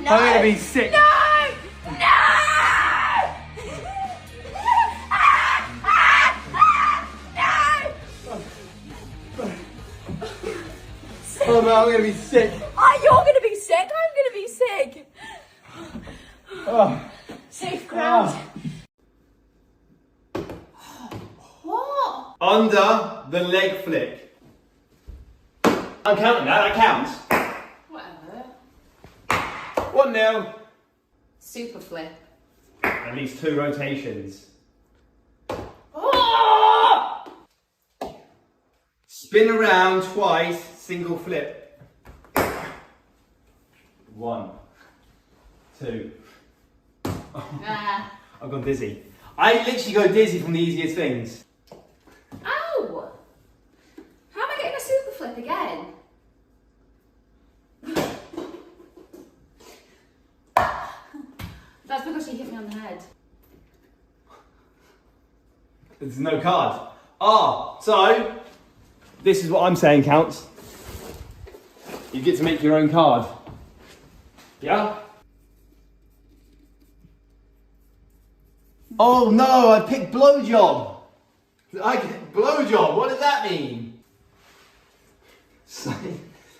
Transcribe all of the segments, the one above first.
No! I'm gonna be sick. No! No! Oh no, I'm gonna be sick. Oh, you're gonna be sick. I'm gonna be sick. Oh. Safe ground. Oh. What? Under the leg flick. I'm counting that counts. Whatever. 1-0. Super flip. At least 2 rotations. Oh! Spin around twice, single flip. 1, 2. Nah. I've gone dizzy. I literally go dizzy from the easiest things. Ow! How am I getting a super flip again? That's because you hit me on the head. There's no card. So this is what I'm saying counts. You get to make your own card. Yeah? Oh no, I picked blowjob. I get blowjob, what does that mean?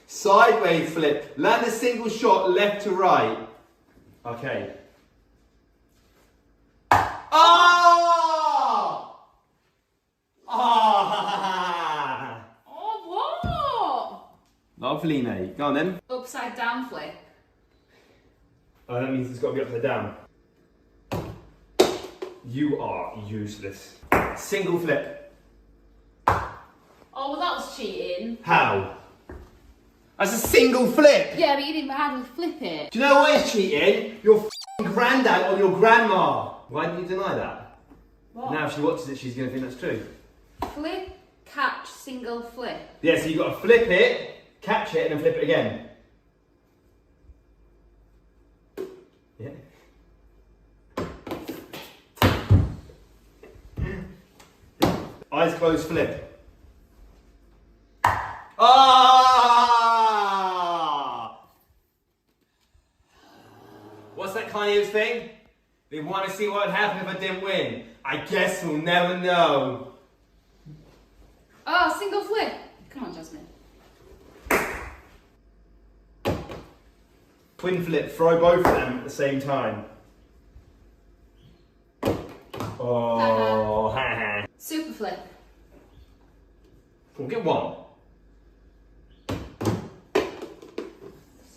Sideways flip. Land a single shot left to right. Okay. Oh! Ah! Oh, what? Lovely, mate. Go on then. Upside down flip. Oh, that means it's got to be upside down. You are useless. Single flip. Oh, well, that was cheating. How? That's a single flip. Yeah, but you didn't know how to flip it. Do you know what is cheating? Your f***ing granddad or your grandma. Why didn't you deny that? What? Now if she watches it, she's going to think that's true. Flip, catch, single flip. Yeah, so you've got to flip it, catch it, and then flip it again. Yeah. Eyes closed, flip. Ah! What's that Kanye's thing? They want to see what would happen if I didn't win. I guess we'll never know. Oh, single flip. Come on, Jasmine. Twin flip, throw both of them at the same time. Oh, ha ha. Super flip. We'll get one. This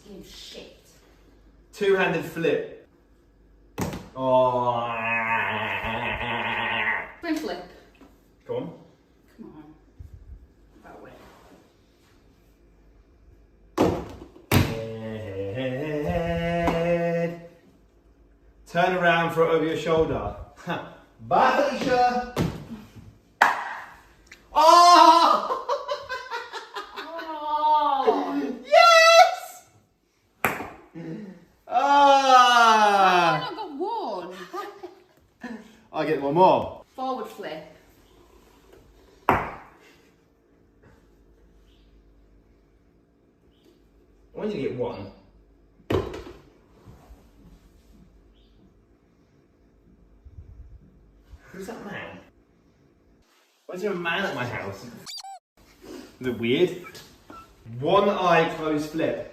game's shit. Two-handed flip. Oh. Twin flip. Go on. Come on. About win. Head. Turn around, throw it over your shoulder. Bye, Felicia. Oh! Oh! Yes! I Ah! not got one. I'll get one more. Forward flip. I want you to get one. Who's that man? Why is there a man at my house? Is it weird? One eye closed flip.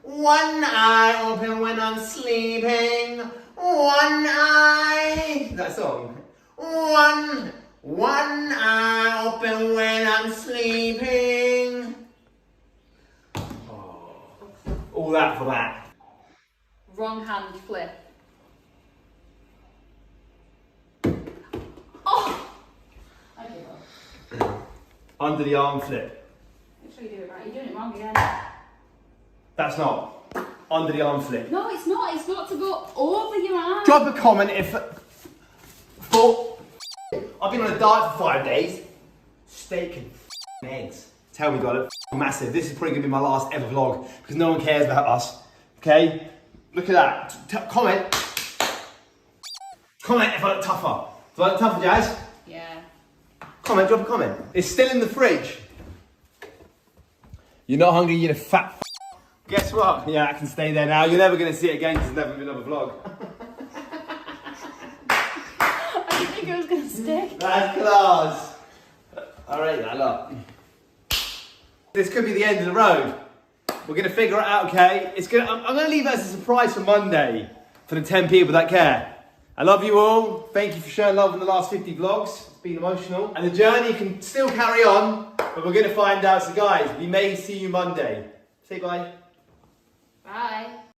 One eye open when I'm sleeping. One eye. That song. One eye open when I'm sleeping. Oh, all that for that. Wrong hand flip. Oh! I give up. Under the arm flip. Make sure you do it right. You're doing it wrong again. That's not. Under the arm flip. No, it's not. It's got to go over your arm. Drop a comment if. For. I've been on a diet for 5 days. Steak and eggs. Tell me, God, it's massive. This is probably gonna be my last ever vlog because no one cares about us. Okay? Look at that. Comment. Comment if I look tougher. Do I look tougher, Jazz? Yeah. Comment, drop a comment. It's still in the fridge. You're not hungry, you're a fat. Guess what? Yeah, I can stay there now. You're never going to see it again because there's never been another vlog. I didn't think it was going to stick. That's class. I rate that a lot. This could be the end of the road. We're going to figure it out, okay? I'm going to leave it as a surprise for Monday for the 10 people that care. I love you all. Thank you for showing love in the last 50 vlogs. It's been emotional. And the journey can still carry on, but we're going to find out. So guys, we may see you Monday. Say bye. Bye.